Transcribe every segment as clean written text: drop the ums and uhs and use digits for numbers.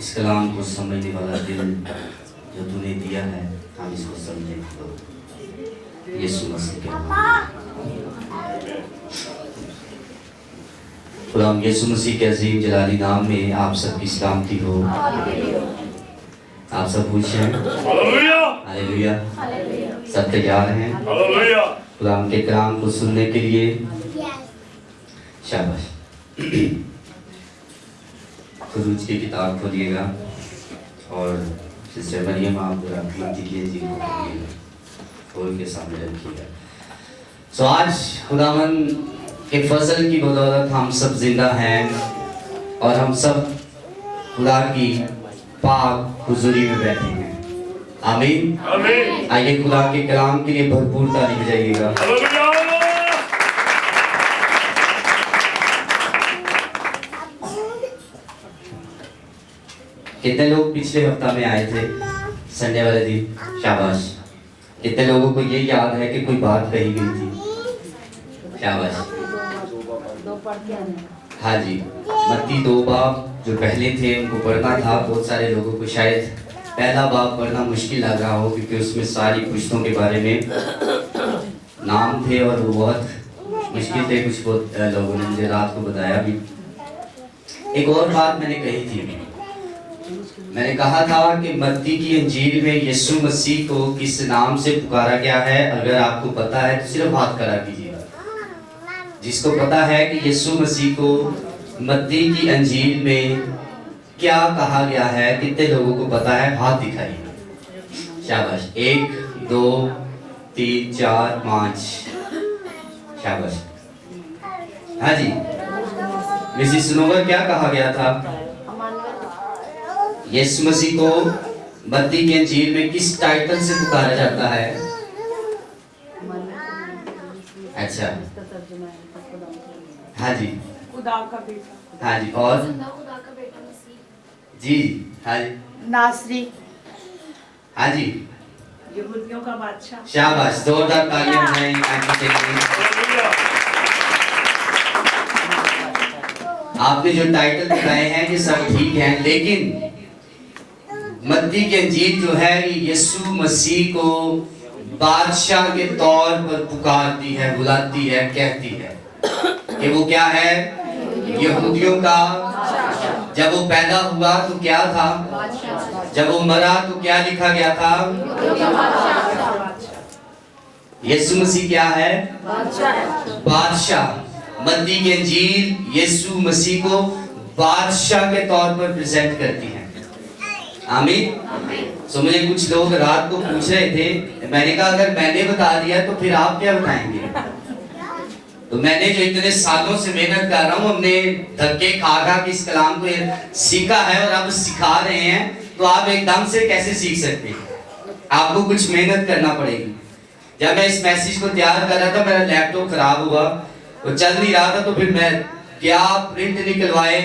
इस कलाम को समझने वाला दिल जो तूने दिया है, हम इसको समझे तो यीशु मसीह के खुदाम यीशु मसीह के अजीम जलाली नाम में आप सबकी सलामती हो। आप सब पूछे हैं हालेलुया, सब तैयार हैं खुदाम के कलाम को सुनने के लिए? शाबाश। खुरूज की किताब खोलिएगा और सिस्टर मरियम आप मत्ती के जी को खोलिएगा, खोल के सामने रखिएगा। सो आज खुदावन के फजल की बदौलत हम सब जिंदा हैं और हम सब खुदा की पाक हुजूरी में बैठे हैं। आमीन आमीन। आइए खुदा के कलाम के लिए भरपूर ताली बजाइएगा। कितने लोग पिछले हफ्ता में आए थे संडे वाले दिन? शाबाश। कितने लोगों को ये याद है कि कोई बात कही गई थी? शाबाश। हाँ जी, मत्ती 2 बाब जो पहले थे उनको पढ़ना था। बहुत सारे लोगों को शायद पहला बाब पढ़ना मुश्किल लग रहा हो क्योंकि उसमें सारी पुश्तों के बारे में नाम थे और वो बहुत मुश्किल थे। कुछ लोगों ने मुझे रात को बताया भी। एक और बात मैंने कही थी, मैंने कहा था कि मत्ती की इंजील में यीशु मसीह को किस नाम से पुकारा गया है। अगर आपको पता है तो सिर्फ हाथ खड़ा कीजिएगा। जिसको पता है कि यीशु मसीह को मत्ती की इंजील में क्या कहा गया है, कितने लोगों को पता है? हाथ दिखाइए। शाबाश। 1 2 3 4 5। शाबाश। हाँ जी, मिसेस स्नोवर क्या कहा गया था? यीशु मसीह को मत्ती की इंजील में किस टाइटल से पुकारा जाता है? अच्छा, हाँ जी, खुदा का बेटा। हाँ जी, और जी, हाँ जी, नासरी, हाँ जी, यहूदियों का बादशाह। शाबाश। जोरदार तालियां हैं। आपने जो टाइटल बताए हैं ये सब ठीक हैं, लेकिन मत्ती की इंजील जो है ये यीशु मसीह को बादशाह के तौर पर पुकारती है, बुलाती है, कहती है कि वो क्या है? यहूदियों का। जब वो पैदा हुआ तो क्या था? जब वो मरा तो क्या लिखा गया था? यीशु मसीह क्या है? बादशाह। मत्ती की इंजील यीशु मसीह को बादशाह के तौर पर प्रेजेंट करती है। आमीन। सो मुझे कुछ लोग रात को पूछ रहे थे, मैंने कहा अगर मैंने बता दिया तो फिर आप क्या बताएंगे? तो मैंने जो इतने सालों से मेहनत कर रहा हूँ, हमने धक्के खा खा के इस कलाम को सीखा है और अब सिखा रहे हैं, तो आप एकदम से कैसे सीख सकते हैं? आपको कुछ मेहनत करना पड़ेगी। जब मैं इस मैसेज को तैयार कर रहा था, मेरा लैपटॉप खराब हुआ, वो चल नहीं रहा था, तो फिर मैं क्या प्रिंट निकलवाए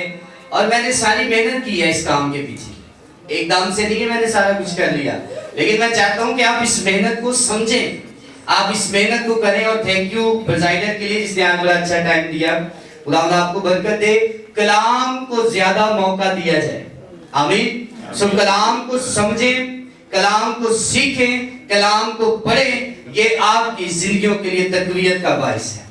और मैंने सारी मेहनत की है इस काम के पीछे। एकदम से नहीं मैंने सारा कुछ कर लिया, लेकिन मैं चाहता हूं कि आप इस मेहनत को समझें, आप इस मेहनत को करें। और थैंक यू प्रेसिडेंट के लिए जिसने आज बड़ा अच्छा टाइम दिया। खुदा आपको बरकत दे। कलाम को ज्यादा मौका दिया जाए। आमीन। सो कलाम को समझें, कलाम को सीखें, कलाम को पढ़ें। ये आपकी जिंदगियों के लिए तकवीयत का बाइस है।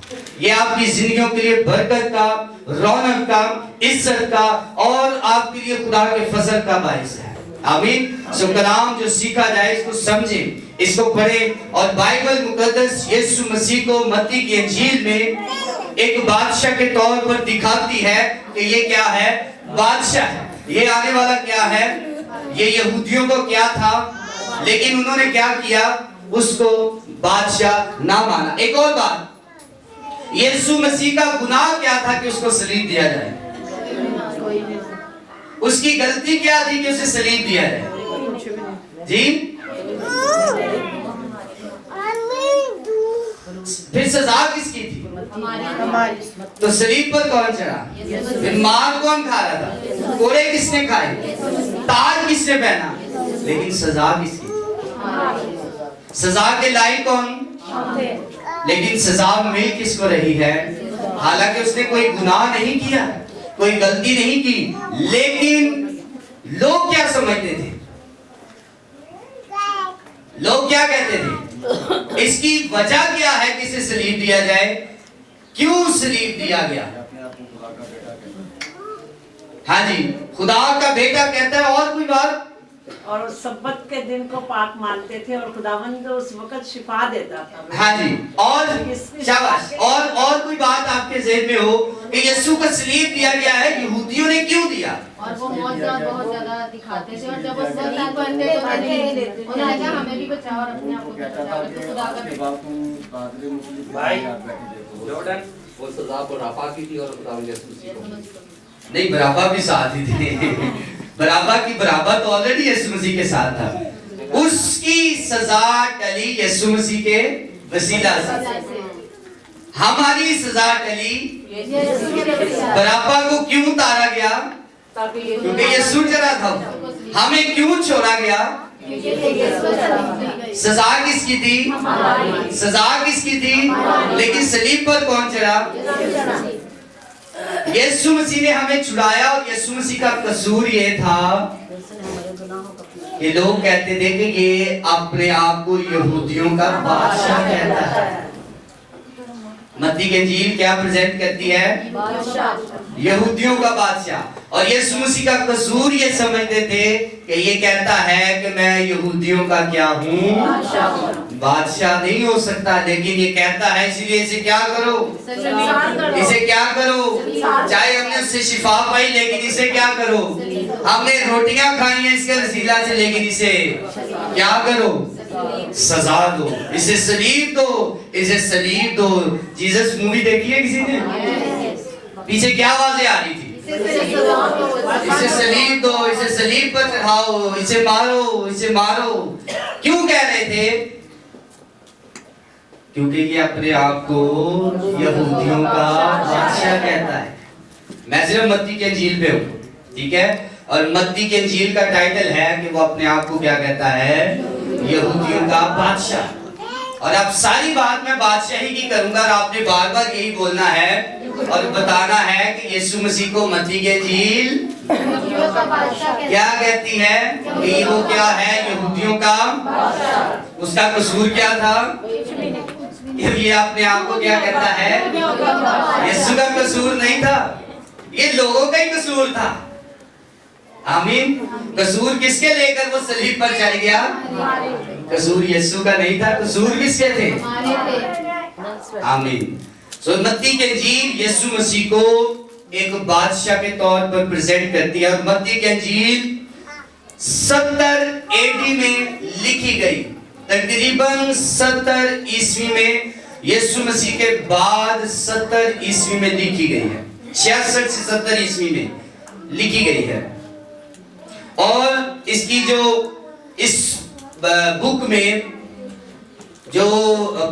ये आपकी जिंदगियों के लिए बरकत का, रौनक का, इज्जत का और आपके लिए खुदा के फजल का बाइस है। आमीन। सो कलाम जो सीखा जाए इसको समझें, इसको पढ़ें। और बाइबल मुकद्दस यीशु मसीह को मत्ती की इंजील में एक बादशाह के तौर पर दिखाती है कि ये क्या है? बादशाह है। ये आने वाला क्या है? ये यहूदियों को क्या था, लेकिन उन्होंने क्या किया? उसको बादशाह ना माना। एक और बात, यीशु मसीह का गुनाह क्या था कि उसको सलीब दिया जाए? उसकी गलती क्या थी कि उसे सलीब दिया जाए? जी, फिर सजा किसकी थी? तो सलीब पर कौन चढ़ा? फिर मार कौन खा रहा था? कोड़े किसने खाए? ताज किसने पहना? लेकिन सजा किसकी? सजा के लायक कौन? लेकिन सजा मिल किसको रही है? हालांकि उसने कोई गुनाह नहीं किया, कोई गलती नहीं की, लेकिन लोग वजह क्या है कि इसे सलीब दिया जाए, क्यों सलीब दिया गया? हाँ जी, खुदा का बेटा कहता है। और कोई बात? और सब्बत के दिन को पाक मानते थे और खुदावंद उस वक्त शिफा देता था। हाँ जी, और शाबाश। और कोई बात आपके ज़हन में हो कि यीशु का सलीब दिया गया है, यहूदियों ने क्यों दिया? और वो मौजूद बहुत ज्यादा दिखाते थे और जब वो सलीब पर थे तो उन्होंने कहा हमें भी बचाओ और अपने आप को भी बचाओ। तो खुदा का भाई जॉर्डन वो सजा को राफा की थी और खुदा ने नहीं, बराबा भी साथ ही थे। बराबा की बराबर तो ऑलरेडी यीशु मसीह के साथ था। उसकी सजा टली यीशु मसीह के वसीला से। हमारी सजा टली बराबा को क्यों उतारा गया? क्योंकि यीशु चला था। हमें क्यों छोड़ा गया? सजा किसकी थी? सजा किसकी थी? लेकिन सलीब पर कौन चढ़ा? यीशु मसीह ने हमें छुड़ाया। और यीशु मसीह का कसूर ये था कि लोग कहते थे कि ये अपने आप को यहूदियों का बादशाह कहता है। मत्ती की इंजील क्या प्रेजेंट करती है? यहूदियों का बादशाह। और यीशु मसीह का कसूर ये समझते थे कि ये कहता है कि मैं यहूदियों का क्या हूँ? बादशाह नहीं हो सकता। लेकिन ये कहता है, इसलिए इसे क्या करो? इसे क्या करो? चाहे हमने उससे शिफा पाई, लेकिन इसे क्या करो? हमने रोटियां खाई हैं इसके वसीला से, लेकिन इसे क्या करो? सजा दो, इसे सलीब दो, इसे सलीब दो। जीसस मूवी देखी है किसी ने? पीछे क्या आवाजें आ रही थी? इसे सलीब दो, इसे सलीब पर चढ़ाओ, इसे मारो, इसे मारो। क्यों कह रहे थे? क्योंकि ये अपने आप को यहूदियों का बादशाह कहता है। मैं सिर्फ मत्ती के इंजील पे हूँ, ठीक है? और मत्ती के इंजील का टाइटल है कि वो अपने आप को क्या कहता है? यहूदियों का बादशाह। और अब सारी बात मैं बादशाही की करूंगा और आपने बार बार यही बोलना है और बताना है कि यीशु मसीह को मत्ती के इंजील क्या कहती है? कि वो क्या है? यहूदियों का। उसका कसूर क्या था? ये अपने आप को क्या कहता है? यीशु का कसूर नहीं था, ये लोगों का ही कसूर था। आमीन। कसूर किसके लेकर वो सलीब पर चढ़ गया? कसूर यीशु का नहीं था, कसूर किसके थे? आमीन। सो मत्ती के इंजील यीशु मसीह को एक बादशाह के तौर पर प्रेजेंट करती है। और मत्ती के इंजील 70 AD में लिखी गई, तकरीबन 70 ईस्वी में, यीशु मसीह के बाद 70 ईस्वी में लिखी गई है। 66 से 70 ईस्वी में लिखी गई है। और इसकी जो इस बुक में जो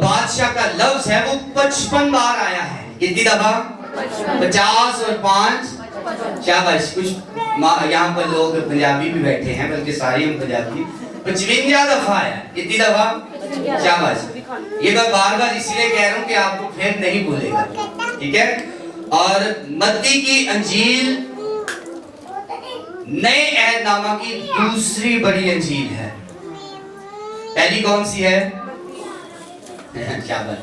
बादशाह का लफ्ज है वो 55 बार आया है। कितनी दफा? 50 और 5 शाबाश। कुछ यहाँ पर लोग पंजाबी भी बैठे हैं, बल्कि सारे हम पंजाबी। 55 दफा आया। कितनी दफा? शाबाश। ये मैं बार बार इसलिए कह रहा हूँ कि आपको फिर नहीं भूलेगा, ठीक है? और मत्ती की अंजील नए अहदनामा की दूसरी बड़ी अंजील है। पहली कौन सी है? शाबाश।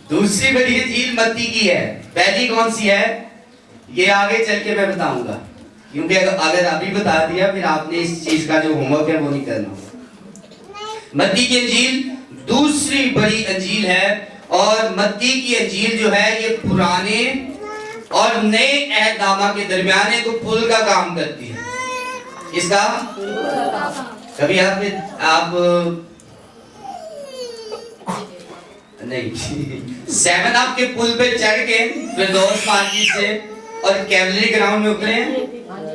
दूसरी बड़ी अंजील मत्ती की है। पहली कौन सी है? ये आगे चल के मैं बताऊंगा, क्योंकि अगर अभी बता दिया फिर आपने इस चीज का जो होमवर्क है वो नहीं करना। मत्ती की अंजील दूसरी बड़ी अंजील है। और मत्ती की अंजील जो है ये पुराने और नए अहदनामा के दरमियान एक पुल का काम करती है। इसका कभी आप नहीं 7 अप के पुल पे चढ़ के फिर दोस्त मार्केट से और कैवलरी ग्राउंड में उतरे हैं?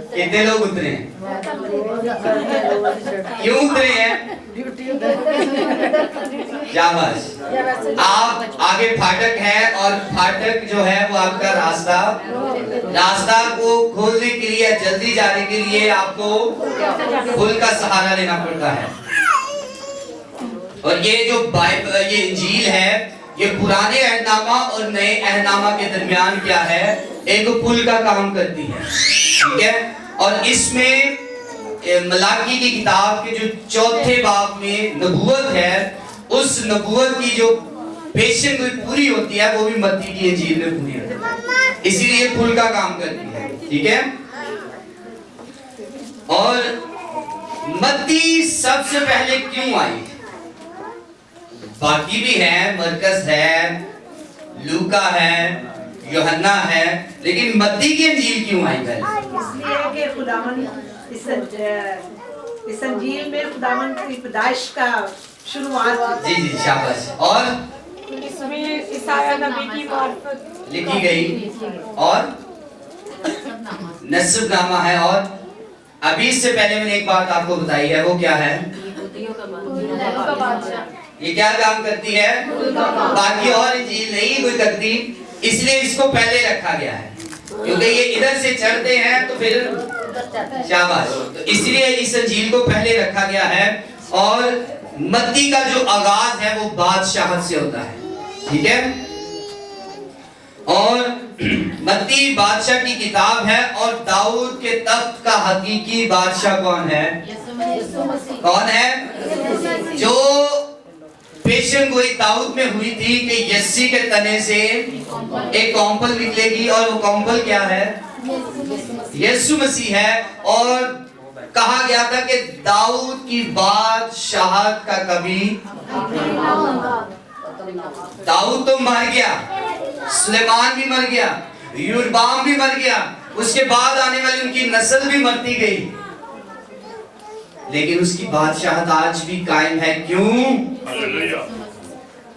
कितने लोग उतरे हैं? क्यों उतरे हैं? शाबाश। आप आगे फाटक है और फाटक जो है वो आपका रास्ता को खोलने के लिए, जल्दी जाने के लिए आपको पुल का सहारा लेना पड़ता है। और ये जो ये इंजील है ये पुराने अहदनामा और नए अहदनामा के दरमियान क्या है? एक पुल का काम करती है, ठीक है? और इसमें मलाकी की किताब के जो 4थे बाब में नबूवत है, उस नबूवत की जो पेशन कोई पूरी होती है वो भी मत्ती की इंजील में पूरी होती है, इसीलिए पुल का काम करती है। ठीक है, और मत्ती सबसे पहले क्यों आई? बाकी भी है, मरकस है, लूका है, यूहन्ना है, लेकिन मत्ती की इंजील क्यों आई पहले? इसलिए कि खुदावन इस इंजील में खुदावन की पैदाइश का शुरुआत जी जी शाबाश, और इसमें ईसाया नबी की मार्फत लिखी गई और नस्बनामा है। और अभी इससे पहले मैंने एक बात आपको बताई है, वो क्या है? ये क्या काम करती है? बाकी और इंजील नहीं कोई करती, इसलिए इसको पहले रखा गया है, क्योंकि ये इधर से चढ़ते हैं तो फिर शाबाश, तो इसलिए इस इंजील को पहले रखा गया है। और मत्ती का जो आगाज है वो बादशाहत से होता है। ठीक है, और मत्ती बादशाह की किताब है, और दाऊद के तख्त का हकीकी बादशाह कौन है? कौन है? जो पेशन गोई दाऊद में हुई थी कि यस्सी के तने से एक कॉम्पल निकलेगी, और वो कॉम्पल क्या है? यीशु मसीह है। और कहा गया था कि दाऊद की बादशाहत का कभी, दाऊद तो मर गया, सुलेमान भी मर गया, योरबाम भी मर गया, उसके बाद आने वाली उनकी नस्ल भी मरती गई, लेकिन उसकी बादशाहत आज भी कायम है। क्यों?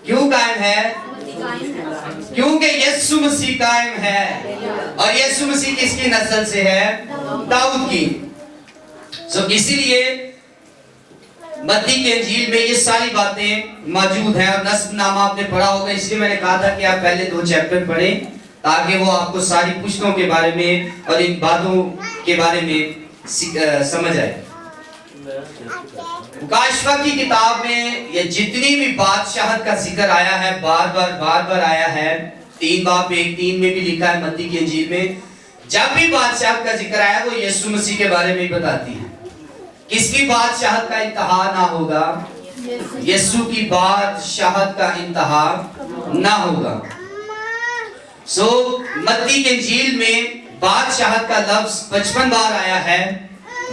क्यों कायम है? क्योंकि यीशु मसीह कायम है, और यीशु मसीह किसकी नस्ल से है? दाऊद की। इसीलिए मत्ती के इंजील में ये सारी बातें मौजूद हैं, और नस्बनामा आपने पढ़ा होगा, इसलिए मैंने कहा था कि आप पहले 2 चैप्टर पढ़ें, ताकि वो आपको सारी पुस्तकों के बारे में और इन बातों के बारे में समझ आए। मुकाशफा की किताब में ये जितनी भी बादशाहत का जिक्र आया है, बार बार आया है, 3 बाब 1:3 में भी लिखा है मत्ती की इंजील में, जब भी बादशाहत का जिक्र आया वो यीशु मसीह के बारे में ही बताती है। किसकी बादशाहत का इंतहा ना होगा? यीशु की बादशाहत का इंतहा ना होगा। मत्ती के इंजील में बादशाहत का लफ्ज 55 बार आया है,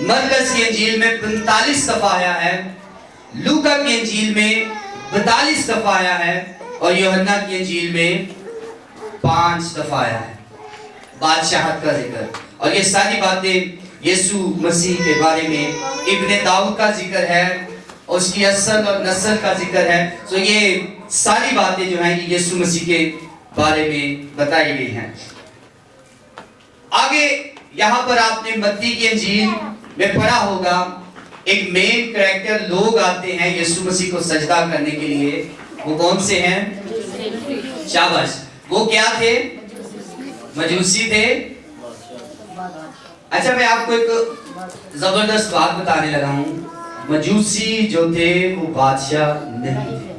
मरकस की इंजील में 45 दफा आया है, लूका की इंजील में 42 दफा आया है, और यूहन्ना की इंजील में 5 दफा आया है बादशाहत का जिक्र। और ये सारी बातें यीशु मसीह के बारे में, इब्ने दाऊद का जिक्र है, उसकी असल और नस्ल का जिक्र है। ये सारी बातें जो हैं ये यीशु मसीह के बारे में बताई गई हैं। आगे यहाँ पर आपने मत्ती की इंजील में पढ़ा होगा, एक मेन कैरेक्टर लोग आते हैं यीशु मसीह को सजदा करने के लिए। वो कौन से हैं? शाबाश, वो क्या थे? मजूसी थे। अच्छा, मैं आपको एक जबरदस्त बात बताने लगा हूँ। मजूसी जो थे वो बादशाह नहीं थे।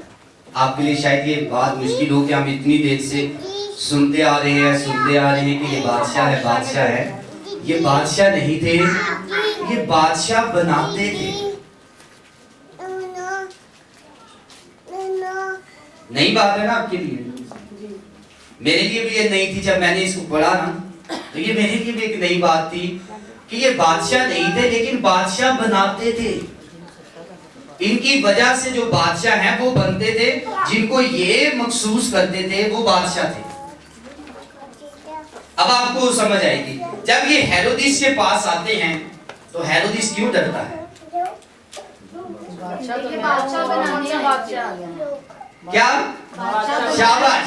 आपके लिए शायद ये बात मुश्किल हो कि हम इतनी देर से सुनते आ रहे हैं कि ये बादशाह है, बादशाह है। ये बादशाह नहीं थे, ये बादशाह बनाते थे। नई बात है ना आपके लिए, मेरे लिए भी ये नई थी। जब मैंने इसको पढ़ा ना, तो ये मेरे लिए भी एक नई बात थी कि ये बादशाह नहीं थे, लेकिन बादशाह बनाते थे। इनकी वजह से जो बादशाह हैं वो बनते थे, जिनको ये महसूस करते थे वो बादशाह थे। अब आपको समझ आएगी, जब ये हेरोदिस के पास आते हैं तो हेरोदिस क्यों डरता है? क्या? शाबाश,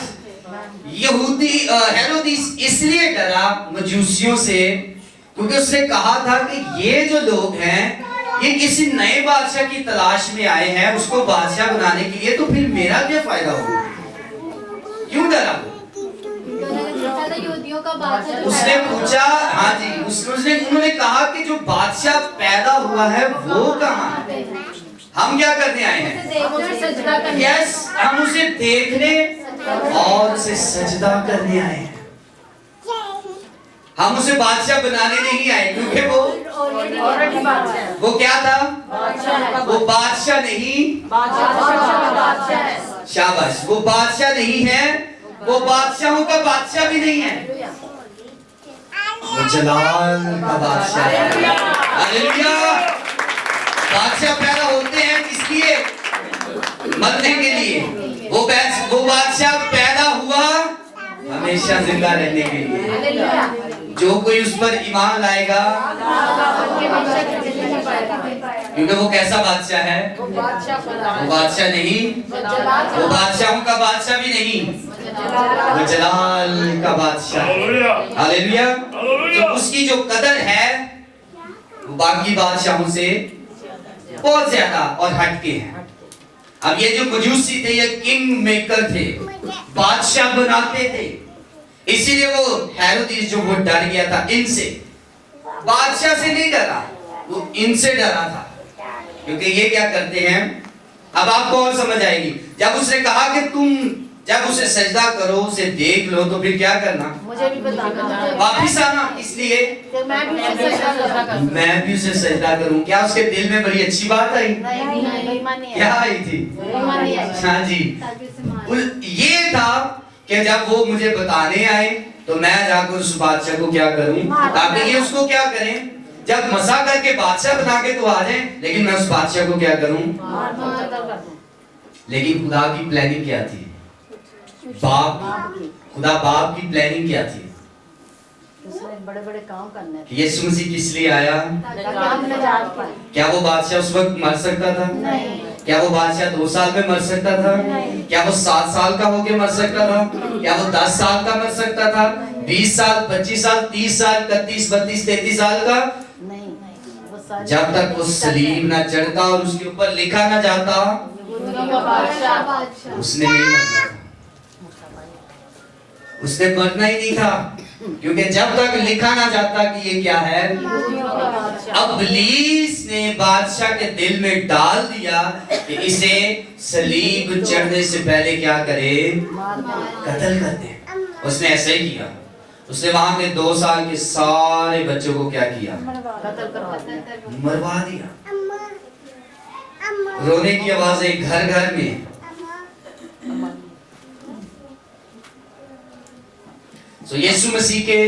यहूदी हेरोदिस इसलिए डरा मजूसियों से क्योंकि उसने कहा था कि ये जो लोग हैं ये किसी नए बादशाह की तलाश में आए हैं उसको बादशाह बनाने के लिए, तो फिर मेरा क्या फायदा होगा? क्यों डरा वो? उसने पूछा, हाँ जी, उन्होंने कहा कि जो बादशाह पैदा हुआ है वो कहाँ है? हम क्या करने आए हैं? यस, हम उसे देखने और उसे सजदा करने आए हैं। हम उसे बादशाह बनाने नहीं आए, क्योंकि वो क्या था? वो बादशाह नहीं, शाबाश, वो बादशाह नहीं है, वो बादशाहों का बादशाह भी नहीं है, वो जलाल का बादशाह है। हालेलुया। बादशाह पैदा होते हैं किस लिए? मरने के लिए। वो बादशाह पैदा हुआ हमेशा जिंदा रहने के लिए। जो कोई उस पर ईमान लाएगा, क्योंकि वो कैसा बादशाह है? वो बादशाह नहीं, वो बादशाहों का बादशाह भी नहीं, वो जलाल का बादशाह। हालेलुया। तो उसकी जो कदर है वो बाकी बादशाहों से बहुत ज्यादा और हटके है। अब ये जो मजूसी थे, ये किंग मेकर थे, बादशाह बनाते थे, इसीलिए वो हेरोदेस जो वो डर गया था इनसे। बादशाह से नहीं डरा, वो इनसे डरा था, क्योंकि ये क्या करते हैं, अब आपको और समझ आएगी। जब उसने कहा कि तुम जब उसे सजदा करो, उसे देख लो, तो फिर क्या करना? मुझे भी बताना, वापिस आना। इसलिए मैं भी उसे सजदा करूं। क्या उसके दिल में बड़ी अच्छी बात आई? क्या आई थी? हाँ जी, ये था कि जब वो मुझे बताने आए तो मैं जाकर उस बादशाह को क्या करूं, ताकि ये उसको क्या करें, जब मसा करके बादशाह बना के तो आ जाए, लेकिन मैं उस बादशाह को क्या करूं। लेकिन खुदा की प्लानिंग क्या थी? खुदा बाप की प्लानिंग क्या थी? बड़े-बड़े काम करने थे। यीशु मसीह किस लिए आया? क्या वो बादशाह उस वक्त मर सकता था? नहीं। क्या वो बादशाह 2 साल में मर सकता था? क्या वो 7 साल का होके मर सकता था? क्या वो 10 साल का मर सकता था? 20 साल, 25 साल, 30 साल, 31, 32, 33 साल का? नहीं। जब तक वो सलीब ना चढ़ता और उसके ऊपर लिखा ना जाता, उसने नहीं मरना था। उसने मरना ही नहीं था, क्योंकि जब तक लिखा ना जाता कि ये क्या है, इब्लीस ने बादशाह के दिल में डाल दिया कि इसे सलीब चढ़ने से पहले क्या करे, कत्ल कर दे। उसने ऐसे ही किया। उसने वहां के 2 साल के सारे बच्चों को क्या किया? मरवा दिया। रोने की आवाजें घर घर में। तो यीशु मसीह के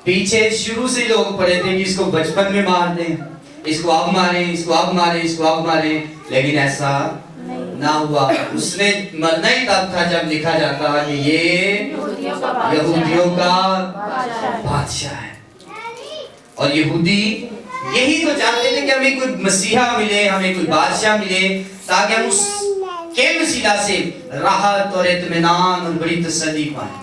पीछे शुरू से लोग पड़े थे कि इसको बचपन में मार दें, इसको अब मारें, इसको अब मारें, इसको अब मारें, लेकिन ऐसा ना हुआ। उसने मरना ही तब था जब लिखा जाता कि ये यहूदियों का बादशाह है। और यहूदी यही तो चाहते थे कि हमें कोई मसीहा मिले, हमें कोई बादशाह मिले, ताकि हम उसके वसीला से राहत और इत्मीनान और बड़ी तसल्ली पाएं।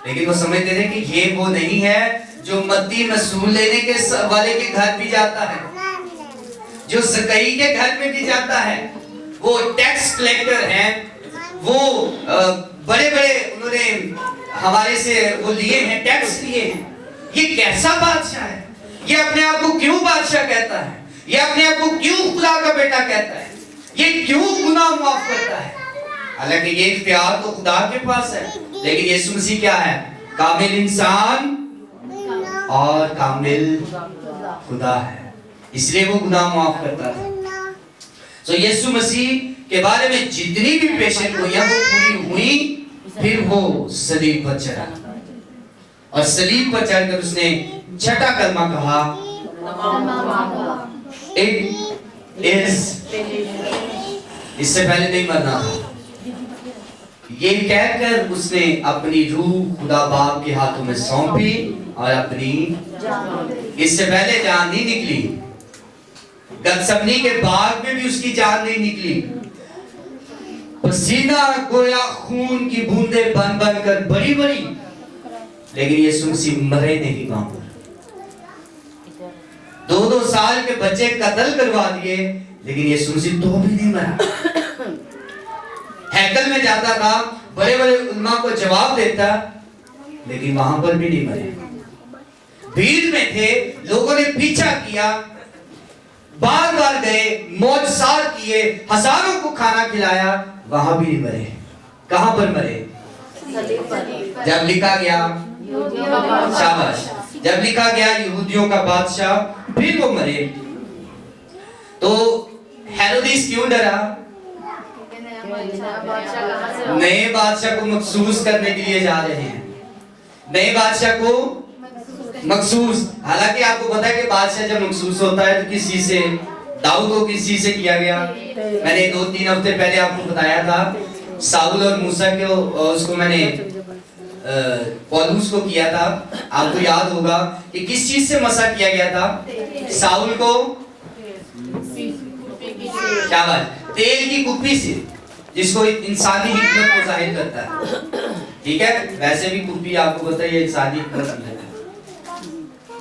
लेकिन वो समझते थे कि ये वो नहीं है जो मत्ती मसूल लेने के वाले के घर भी जाता है, जो ज़कई के घर में भी जाता है, वो टैक्स कलेक्टर हैं, वो बड़े बड़े उन्होंने हमारे से वो लिए हैं, टैक्स लिए हैं। ये कैसा बादशाह है? ये अपने आप को क्यों बादशाह कहता है? ये अपने आप को क्यों खुदा का बेटा कहता है? ये क्यों गुनाह माफ करता है? हालांकि ये इख्तियार तो खुदा के पास है, लेकिन यीशु मसीह क्या है? कामिल इंसान और कामिल खुदा है, इसलिए वो गुनाह माफ करता है। तो यीशु मसीह के बारे में जितनी भी पेशेंट हुई वो पूरी हुई, फिर वो सलीब पर चढ़ा और सलीब पर चढ़कर उसने छठा कलमा कहा, इट इज। इससे पहले नहीं मरना था। ये कहकर उसने अपनी रूह खुदा बाप के हाथों में सौंपी और अपनी, इससे पहले जान नहीं निकली। गतसमनी के बाग में भी उसकी जान नहीं निकली। पसीना गोया खून की बूंदें बन बन कर बड़ी बड़ी, लेकिन यीशु मसीह मरे नहीं वहां पर। 2-2 साल के बच्चे कत्ल करवा दिए, लेकिन यीशु मसीह तो भी नहीं मरा। हैकल में जाता था, बड़े बड़े उलमा को जवाब देता, लेकिन वहां पर भी नहीं मरे। भीड़ में थे, लोगों ने पीछा किया, बार बार गए, मौजसात किए, हजारों को खाना खिलाया, वहां भी नहीं मरे। कहां पर मरे? जब लिखा गया, शाबाश, जब लिखा गया यहूदियों का बादशाह, फिर वो मरे। तो हेरोदेस क्यों डरा? नए बादशाह को मखसूस करने के लिए जा रहे हैं, नए बादशाह को मखसूस। हालांकि आपको पता है कि बादशाह जब मखसूस होता है तो किस चीज से, दाऊद को किस चीज से किया गया? मैंने 2-3 हफ्ते पहले आपको बताया था, साउल और मूसा को, उसको मैंने पौलुस को किया था। आपको याद होगा कि किस चीज से मसा किया गया था? साउल को क्या बात, तेल की कुप्पी से, जिसको इंसानी हिकमत को जाहिर करता है। ठीक है, वैसे भी कुप्पी आपको पता है इंसानी हिकमत है।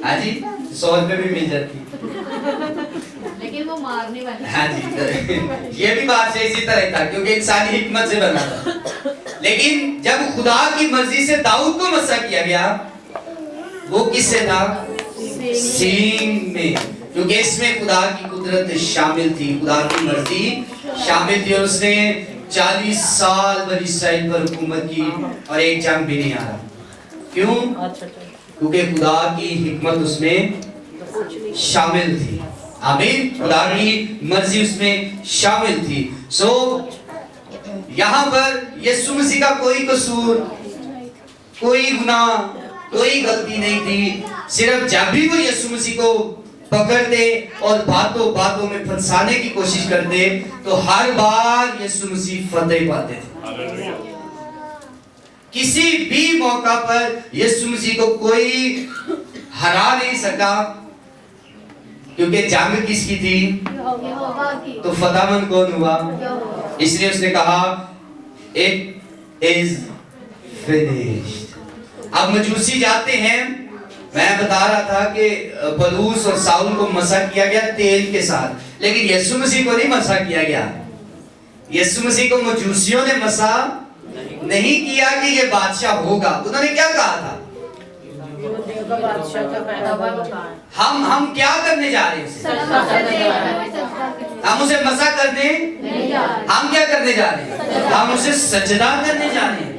हाँ जी, 100 रुपए भी मिल जाती है, लेकिन वो मारने वाली। हाँ जी, ये भी बात से इसी तरह था, क्योंकि इंसानी हिकमत से बना था। लेकिन जब खुदा की मर्जी से दाऊद को मसा किया गया, वो किससे था? सींग में, क्योंकि इसमें खुदा की कुदरत शामिल थी, खुदा की मर्जी शामिल थी। और उसने 40 साल भर इस्राइल पर हुकूमत की और एक जंग भी नहीं हारा। क्यों? क्योंकि खुदा की हिकमत उसमें शामिल थी। आमीन, खुदा की मर्जी उसमें शामिल थी। सो यहाँ पर यीशु मसीह का कोई कसूर, कोई गुनाह, कोई गलती नहीं थी। सिर्फ जब भी वो यीशु मसीह को पकड़ते और बातों बातों में फंसाने की कोशिश करते, तो हर बार यीशु मसीह फतेह पाते थे। किसी भी मौका पर यीशु मसीह को कोई हरा नहीं सका, क्योंकि जंग किसकी थी? तो फतेहमंद कौन हुआ? इसलिए उसने कहा इट इज फिनिश्ड। अब मजूसी जाते हैं, मैं बता रहा था कि पौलुस और साउल को मसा किया गया तेल के साथ, लेकिन यीशु मसीह को नहीं मसा किया गया। यीशु मसीह को मजूसियों ने मसा नहीं किया कि ये बादशाह होगा। उन्होंने क्या कहा था? हम क्या करने जा रहे हैं? हम उसे मसा करने, हम क्या करने जा रहे हैं? हम उसे सजदा करने जा रहे हैं।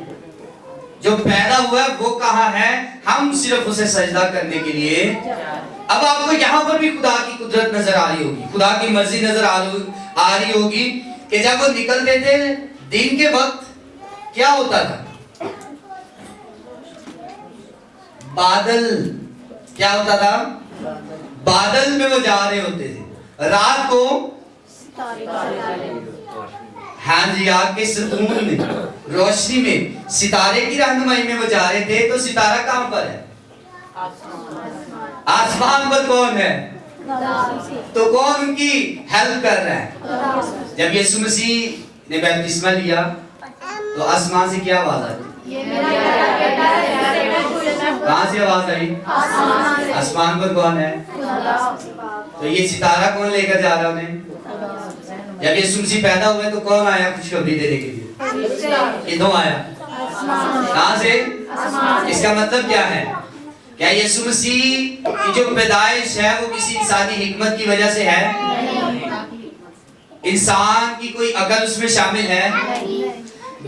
जो पैदा हुआ है वो कहाँ है? हम सिर्फ उसे सजदा करने के लिए। अब आपको यहाँ पर भी खुदा की कुदरत नजर आ रही होगी, खुदा की मर्जी नजर आ रही होगी कि जब वो निकलते थे दिन के वक्त, क्या होता था? बादल, क्या होता था? बादल में वो जा रहे होते थे। रात को हाँ जी, आग के सतून में, रोशनी में, सितारे की रहनुमाई में वो जा रहे थे। तो सितारा कहां पर है? आसमान पर कौन है? तो कौन उनकी हेल्प कर रहा है? जब यीशु मसीह ने बपतिस्मा लिया तो आसमान से क्या आवाज आई? कहां से आवाज आई? आसमान पर कौन है? तो ये सितारा कौन लेकर जा रहा उन्हें? जब यीशु मसीह पैदा हुए तो कौन आया खुशखबरी देने के लिए? किधरों आया? कहां से? इसका मतलब क्या है? क्या यीशु मसीह की जो पैदाइश है वो किसी इंसानी हिकमत की वजह से है? इंसान की कोई अकल उसमें शामिल है?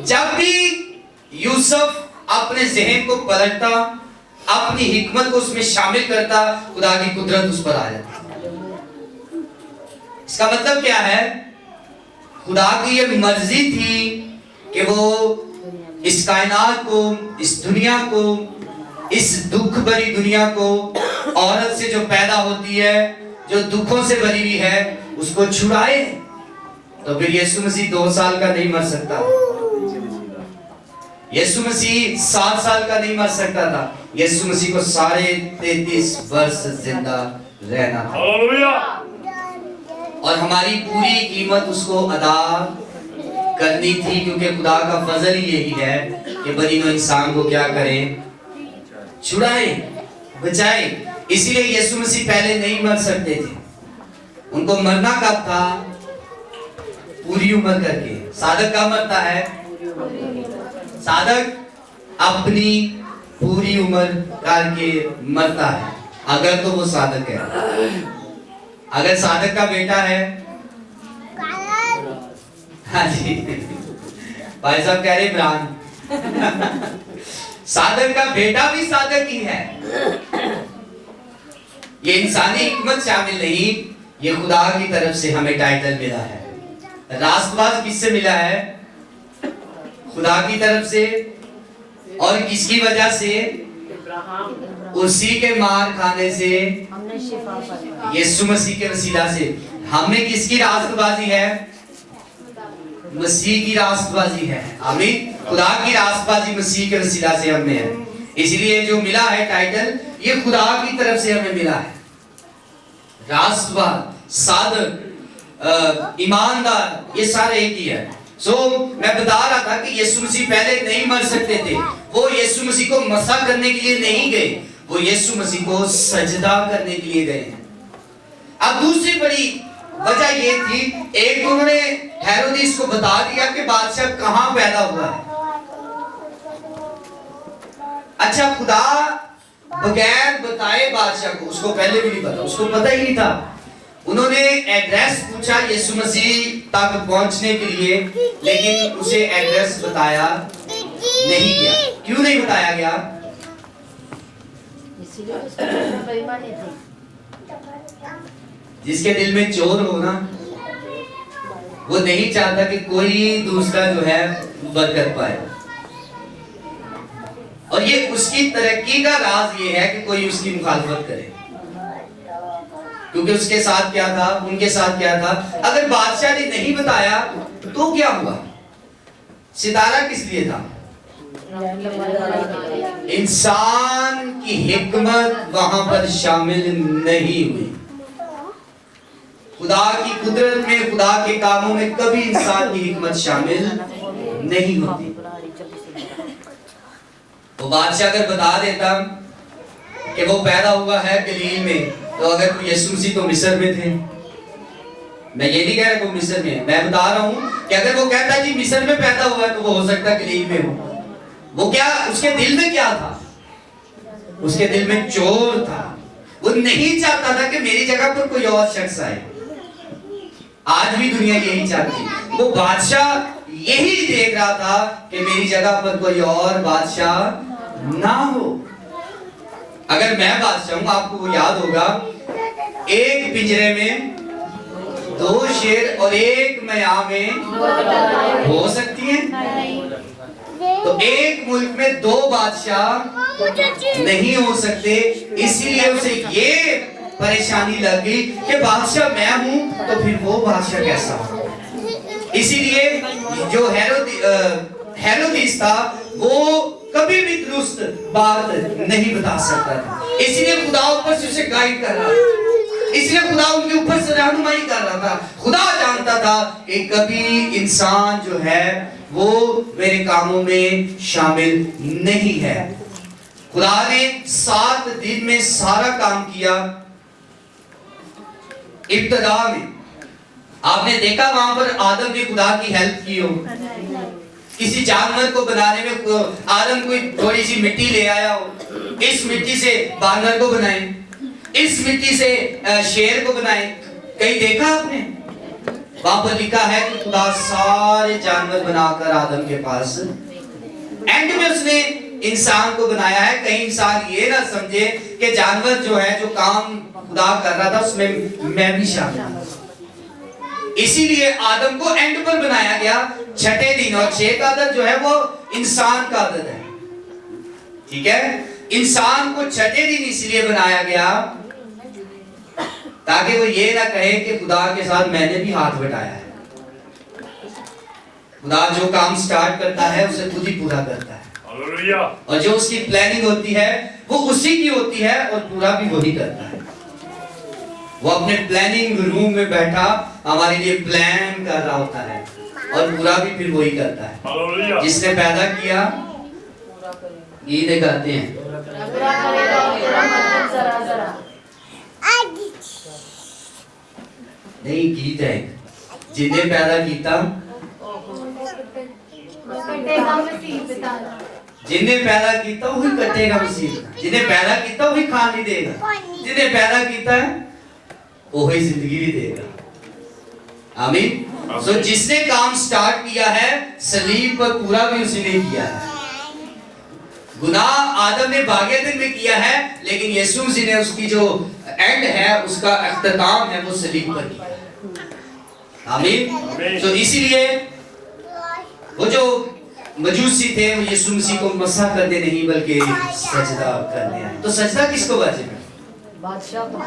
जब भी यूसुफ अपने जहन को पलटता, अपनी हिकमत को उसमें शामिल करता, खुदा की कुदरत उस पर आ जाती। इसका मतलब क्या है? खुदा की ये मर्जी थी कि वो इस कायनात को, इस दुनिया को, इस दुख भरी दुनिया को, औरत से जो पैदा होती है, जो दुखों से भरी हुई है, उसको छुड़ाए। तो फिर यीशु मसीह 2 साल का नहीं मर सकता, यीशु मसीह 7 साल का नहीं मर सकता था, यीशु मसीह को 33.5 वर्ष जिंदा रहना था। और हमारी पूरी कीमत उसको अदा करनी थी, क्योंकि खुदा का फजल ही यही है कि बनीनो इंसान को क्या करे? छुड़ाए, बचाए। इसीलिए यीशु मसीह पहले नहीं मर सकते थे। उनको मरना कब था? पूरी उम्र करके। साधक कब मरता है? साधक अपनी पूरी उम्र करके मरता है, अगर तो वो साधक है। अगर साधक का बेटा है, हाँ जी, भाई साहब कह रहे इमरान, साधक का बेटा भी साधक ही है। ये इंसानी हिकमत शामिल नहीं, ये खुदा की तरफ से हमें टाइटल मिला है। राष्ट्रवाद किससे मिला है? खुदा की तरफ से, और किसकी वजह से? इब्राहिम उसी के मार खाने से, हमने शिफा पाई। यीशु मसीह के वसीला से। हमें किसकी रास्तबाजी है? मसीह की रास्तबाजी है। आमीन। खुदा की रास्तबाजी मसीह के वसीला से हमें है। इसलिए जो मिला है टाइटल, ये खुदा की तरफ से हमें मिला है। रास्तबाज, साधक, ईमानदार, ये सारे एक ही है। मैं बता रहा था कि यीशु मसीह पहले नहीं मर सकते थे। वो यीशु मसीह को मसा करने के लिए नहीं गए, वो यीशु मसीह को सजदा करने के लिए गए। अब दूसरी बड़ी वजह ये थी, एक उन्होंने हेरोदिस को बता दिया कि बादशाह कहां पैदा हुआ है। अच्छा, खुदा बगैर बताए बादशाह को, उसको पहले भी नहीं पता, उसको पता ही नहीं था। उन्होंने एड्रेस पूछा यीशु मसीह तक पहुंचने के लिए, लेकिन उसे एड्रेस बताया नहीं गया। क्यों नहीं बताया गया? इसीलिए उसको बेईमानी थी। जिसके दिल में चोर हो ना, वो नहीं चाहता कि कोई दूसरा जो है बरकत पाए। और ये उसकी तरक्की का राज ये है कि कोई उसकी मुखालफत करे। क्योंकि उसके साथ क्या था, उनके साथ क्या था? अगर बादशाह ने नहीं बताया तो क्या हुआ? सितारा किस लिए था? इंसान की हिकमत वहां पर शामिल नहीं हुई। खुदा की कुदरत में, खुदा के कामों में कभी इंसान की हिकमत शामिल नहीं होती। वो बादशाह अगर बता देता कि वो पैदा हुआ है गलील में, तो अगर कोई यीशु मसीह तो मिस्र में थे। मैं ये नहीं कह रहा कि वो मिस्र में है, मैं बता रहा हूं कि अगर वो कहता जी मिस्र में पैदा हुआ है, तो वो हो सकता है गलील में हो। वो क्या, उसके दिल में क्या था? उसके दिल में चोर था। वो नहीं चाहता था कि मेरी जगह पर कोई और शख्स आए। आज भी दुनिया यही चाहती है। वो बादशाह यही देख रहा था कि मेरी जगह पर कोई और बादशाह ना हो। अगर मैं बादशाह हूं, आपको वो याद होगा, एक पिंजरे में 2 शेर और एक मया में हो सकती है। तो एक मुल्क में 2 बादशाह नहीं हो सकते। इसीलिए उसे ये परेशानी लग गई कि बादशाह मैं हूं तो फिर वो बादशाह कैसा हो। इसीलिए जो हेरोदिस था, वो कभी भी दुरुस्त बात नहीं बता सकता था। इसलिए खुदा ऊपर से उसे गाइड कर रहा था, इसलिए खुदा उनके ऊपर से रहनुमाई कर रहा था। खुदा जानता था कि कभी इंसान जो है वो मेरे कामों में शामिल नहीं है। खुदा ने 7 दिन में सारा काम किया। इब्तिदा में आपने देखा वहां पर आदम ने खुदा की हेल्प की हो। किसी जानवर को बनाने में आदम कोई थोड़ी सी मिट्टी ले आया हो, इस मिट्टी से बानर को बनाए, इस मिट्टी से शेर को बनाए। कहीं देखा आपने? वहां पर लिखा है कि खुदा सारे जानवर बनाकर आदम के पास, एंड में उसने इंसान को बनाया है। कहीं इंसान ये ना समझे कि जानवर जो है, जो काम खुदा कर रहा था, उसमें मैं भी शामिल हूं। इसीलिए आदम को एंड पर बनाया गया, 6ठे दिन। और 6 का आदत जो है वो इंसान का आदत है, ठीक है। इंसान को 6ठे दिन इसलिए बनाया गया ताकि वो ये ना कहे कि खुदा के साथ मैंने भी हाथ बटाया है। खुदा जो काम स्टार्ट करता है उसे खुद ही पूरा करता है, और जो उसकी प्लानिंग होती है वो उसी की होती है, और पूरा भी वही करता है। वो अपने प्लानिंग रूम में बैठा हमारे लिए प्लान कर रहा होता है, और पूरा भी फिर वही करता है। जिसने पैदा किया, गीत गाते हैं, नहीं गीत है, जिन्हें पैदा किया, जिन्हें पैदा किया वही कटेगा मुसीबत, जिन्हें पैदा किया वही खाने देगा, जिन्हें पैदा किया है वही जिंदगी भी देगा। आमीन। सो जिसने काम स्टार्ट किया है, सलीब पर पूरा भी उसी ने किया है। गुनाह आदम ने बागे दिन में किया है, लेकिन यीशु मसीह ने उसकी जो एंड है, उसका अख्ताम है, वो सलीब पर किया है। आमीन। तो इसीलिए वो जो मजूसी थे वो यीशु मसीह को मसा करने नहीं बल्कि सजदा करने आए। तो सजदा किसको वाजिब है? बादशाह को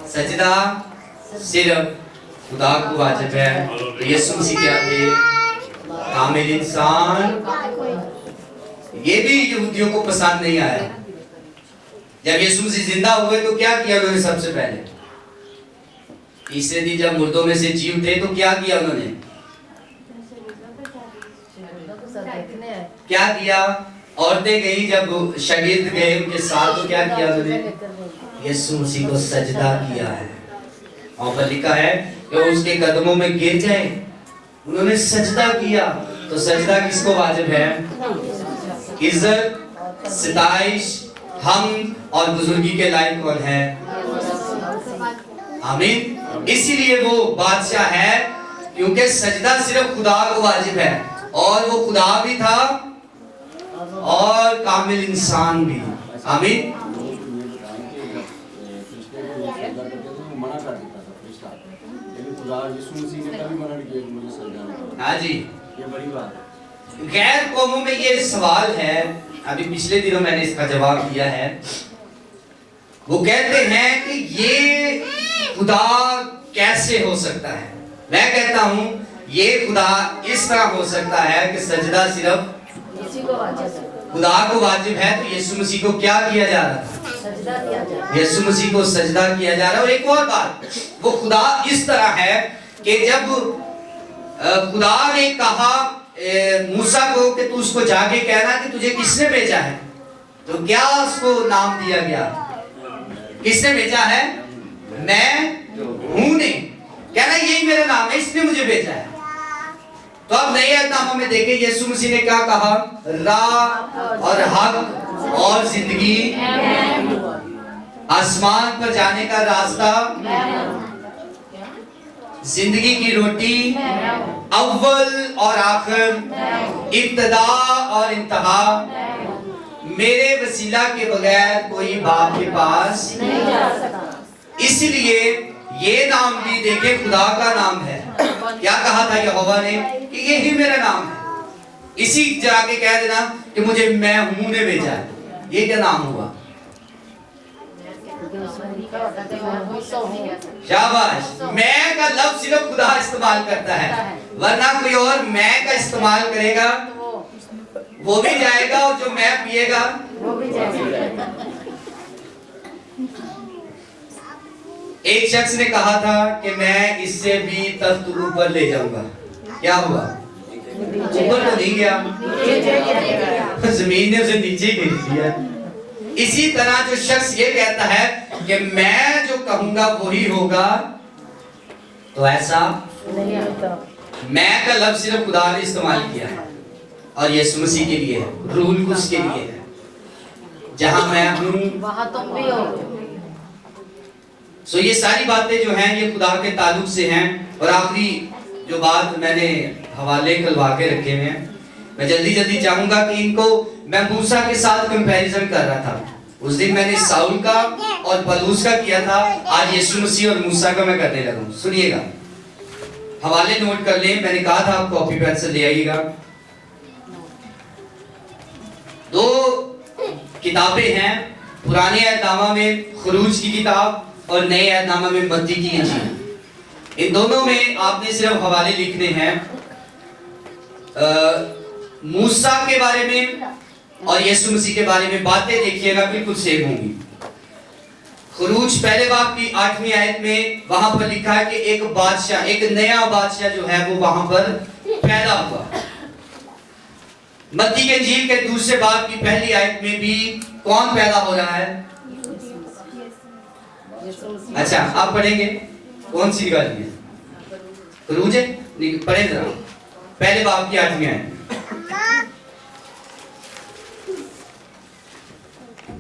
सजदा सिर्फ खुदा को वाजिब है। तो यीशु मसीह क्या थे? कामिल इंसान। ये भी यहूदियों को पसंद नहीं आया। जब यीशु मसीह जिंदा हुए तो क्या किया उन्होंने? सबसे पहले तीसरे दिन जब मुर्दों में से जी उठे तो क्या किया उन्होंने? क्या किया? औरतें गई, जब शागिर्द गए उनके साथ तो क्या किया उन्होंने? यीशु मसीह को सजदा किया है। और पर लिखा है कि उसके कदमों में गिर गए, उन्होंने सजदा किया। तो सजदा किसको वाजिब है? इज्जत, सिताइश, हम और बुजुर्गी के लायक कौन है? आमीन। इसीलिए वो बादशाह है क्योंकि सजदा सिर्फ खुदा को वाजिब है, और वो खुदा भी था और कामिल इंसान भी। आमीन। हाँ जी, ये बड़ी बात है। गैर कौमों में ये सवाल है, अभी पिछले दिनों मैंने इसका जवाब दिया है। वो कहते हैं कि ये खुदा कैसे हो सकता है? मैं कहता हूं ये खुदा इस तरह हो सकता है कि सजदा सिर्फ खुदा को वाजिब है। तो यीशु मसीह को क्या किया जा रहा था? सजदा किया जा रहा है। यीशु मसीह को सजदा किया जा रहा है। और एक और बात, वो खुदा इस तरह है कि जब खुदा ने कहा मूसा को कि तू उसको जाके कहना कि तुझे किसने भेजा है, तो क्या उसको नाम दिया गया? किसने भेजा है? मैं हूं। नहीं कहना यही मेरा नाम है, इसने मुझे भेजा है। तो अब नए अहदनामा में देखें यीशु मसीह ने क्या कहा? राह और हक और जिंदगी, आसमान पर जाने का रास्ता, जिंदगी की रोटी, अव्वल और आखिर, इब्तदा और इंतहा, मेरे वसीला के बगैर कोई बाप के पास नहीं जा सकता। इसलिए ये नाम भी देखे खुदा का नाम है। क्या कहा था यहोवा ने कि यही मेरा नाम है। इसी जाके कह देना कि मुझे मैं हूं ने भेजा है। ये क्या नाम हुआ? शाबाश। मैं का लफ्ज सिर्फ खुदा इस्तेमाल करता है, वरना कोई और मैं का इस्तेमाल करेगा वो भी जाएगा, और जो मैं पिएगा वो भी जाएगा। एक शख्स ने कहा था कि मैं इससे भी तख्त ऊपर ले जाऊंगा। क्या हुआ? ऊपर तो नहीं गया, जमीन ने उसे नीचे गिर दिया। इसी तरह जो शख्स ये कहता है कि मैं जो कहूंगा वही होगा, तो ऐसा नहीं होता। मैं का लफ्ज सिर्फ खुदा ने इस्तेमाल किया है, और यीशु मसीह के लिए है, रूल कुछ के लिए है। जहां मैं हूं वहां तुम भी हो। सो ये सारी बातें जो हैं ये खुदा के ताल्लुक से हैं। और आखिरी जो बात मैंने हवाले खुलवा के रखे हुए हैं, मैं जल्दी जल्दी चाहूंगा कि इनको मैं मूसा के साथ कंपैरिजन कर रहा था। उस दिन मैंने साउल का और पलूस का किया था, आज यीशु मसीह और मूसा का मैं करने लगा हूं। सुनिएगा, हवाले नोट कर लें। मैंने कहा था आप कॉपी पेंसिल ले आइएगा। दो किताबें हैं पुराने अहदनामा में, खुरूज की किताब और नए अहदनामा में मत्ती की इंजील। इन दोनों में आपने सिर्फ हवाले लिखने हैं। मूसा के बारे में और यीशु मसीह के बारे में बातें देखिएगा बिल्कुल सेम होंगी। खुरूज पहले बाब की 8वीं आयत में वहां पर लिखा है कि एक बादशाह, एक नया बादशाह जो है वो वहां पर पैदा हुआ। मत्ती के इंजील के दूसरे बाब की पहली आयत में भी कौन पैदा हो रहा है? अच्छा, आप पढ़ेंगे कौन सी निकाली है? खुरूज है, पढ़े जरा पहले बाब की 8वीं आयत।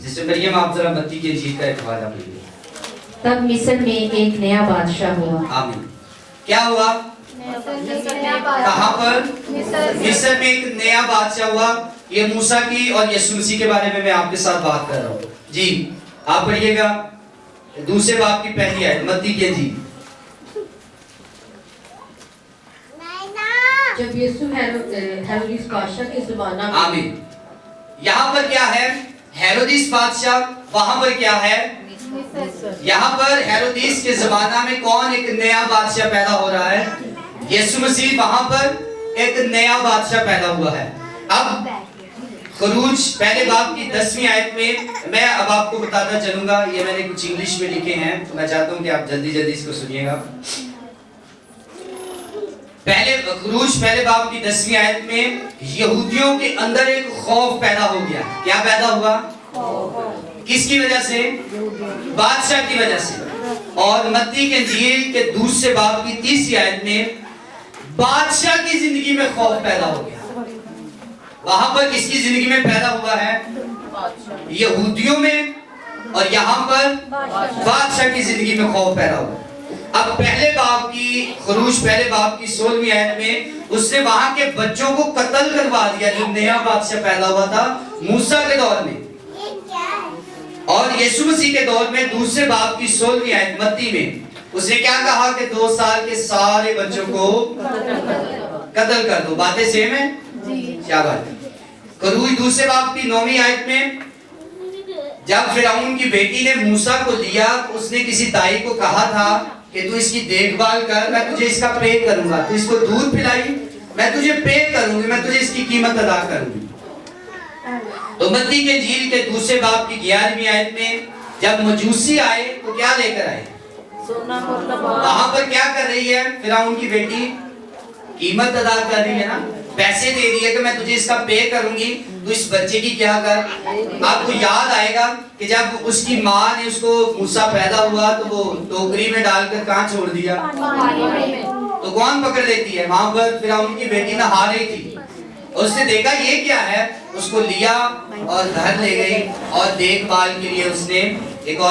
जिससे मरियम आप जरा मत्ती के इंजील का इत्वाद आप लीजिए। तब मिस्र में एक नया बादशाह हुआ। आमीन। क्या हुआ? कहां पर? मिस्र में एक नया बादशाह हुआ। ये मूसा की और यीशु मसीह के बारे में मैं आपके साथ बात कर रहा हूं। जी, आप पढ़िएगा दूसरे बाब की पहली आयत, मत्ती के इंजील। जब यीशु हेरोदिस बादशाह के ज़माना में आमीन। यहाँ पर क्या है? हेरोदिस बादशाह। वहां पर क्या है? यहाँ पर हेरोदिस के जमाना में कौन एक नया बादशाह पैदा हो रहा है? यीशु मसीह। वहां पर एक नया बादशाह पैदा हुआ है। अब खरूज पहले बाब की 10वीं आयत में मैं अब आपको बताता चलूंगा। ये मैंने कुछ इंग्लिश में लिखे हैं, तो मैं चाहता हूं कि आप जल्दी जल्दी इसको सुनिएगा। पहले खरूज पहले बाब की 10वीं आयत में यहूदियों के अंदर एक खौफ पैदा हो गया। क्या पैदा हुआ? किसकी वजह से? बादशाह की वजह से। और मत्ती के इंजील के दूसरे बाब की 30वीं आयत में बादशाह की जिंदगी में खौफ पैदा हो गया। वहां पर किसकी जिंदगी में पैदा हुआ है? यहूदियों में। और यहाँ पर बादशाह की जिंदगी में खौफ पैदा हुआ। अब पहले बाब की खरूज पहले बाब की 16वीं आयत में उसने वहां के बच्चों को कत्ल करवा दिया, जो नया बादशाह पैदा हुआ था मूसा के दौर में। और यीशु मसीह के दौर में दूसरे बाब की 16वीं आयत मत्ती में उसने क्या कहा कि 2 साल के सारे बच्चों को कत्ल कर दो। बातें सेम है? क्या बात है? खरूज दूसरे बाब की 9वीं आयत में जब फिरौन की बेटी ने मूसा को लिया तो उसने किसी दाई को कहा था कि तू इसकी देखभाल कर, मैं तुझे इसका पे करूंगा। तू इसको दूध पिलाई, मैं तुझे पे करूंगी, मैं तुझे इसकी कीमत अदा करूंगी। तो मत्ती के इंजील के दूसरे बाब की 11वीं आयत में जब मजूसी आए तो क्या लेकर आए? वहां पर क्या कर रही है फिरौन की बेटी? कीमत अदा कर रही है ना, पैसे दे रही है कि मैं तुझे इसका पे करूंगी, तो इस बच्चे की क्या कर। आपको याद आएगा कि जब उसकी माँ ने उसको मूसा पैदा हुआ तो वो टोकरी में डालकर कहाँ छोड़ दिया? तो कौन पकड़ लेती है? वहां पर फिरौन की बेटी नहा रही थी, उसने देखा ये क्या है, उसको लिया और घर ले गई और देखभाल के लिए उसने एक और